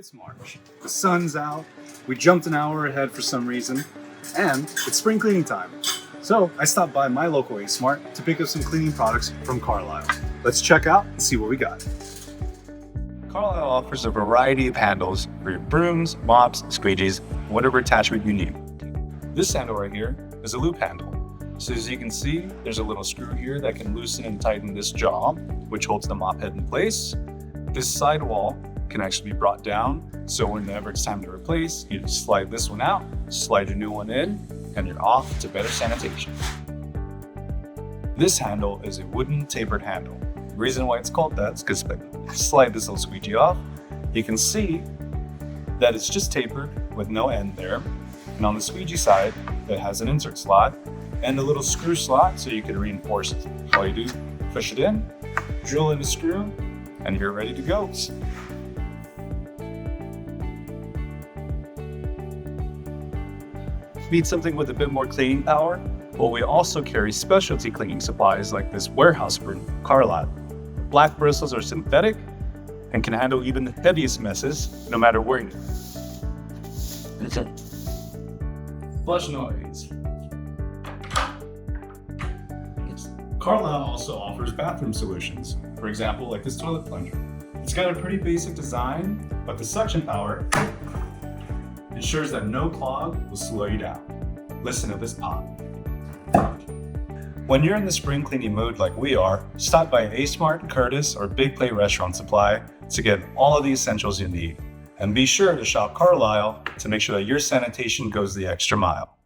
It's March. The sun's out, we jumped an hour ahead for some reason, and it's spring cleaning time. So I stopped by my local A Smart to pick up some cleaning products from Carlisle. Let's check out and see what we got. Carlisle offers a variety of handles for your brooms, mops, squeegees, whatever attachment you need. This handle right here is a loop handle. So as you can see, there's a little screw here that can loosen and tighten this jaw, which holds the mop head in place. This sidewall can actually be brought down, so whenever it's time to replace, you just slide this one out, slide your new one in, and you're off to better sanitation. This handle is a wooden tapered handle. The reason why it's called that is because if I slide this little squeegee off, you can see that it's just tapered with no end there. And on the squeegee side, it has an insert slot and a little screw slot so you can reinforce it. All you do, push it in, drill in a screw, and you're ready to go. Need something with a bit more cleaning power? Well, we also carry specialty cleaning supplies like this warehouse broom, Carlisle. Black bristles are synthetic and can handle even the heaviest messes, no matter where you are. Flush noise. Carlisle also offers bathroom solutions. For example, like this toilet plunger. It's got a pretty basic design, but the suction power ensures that no clog will slow you down. Listen to this pop. When you're in the spring cleaning mood like we are, stop by A Smart, Curtis, or Big Play Restaurant Supply to get all of the essentials you need. And be sure to shop Carlisle to make sure that your sanitation goes the extra mile.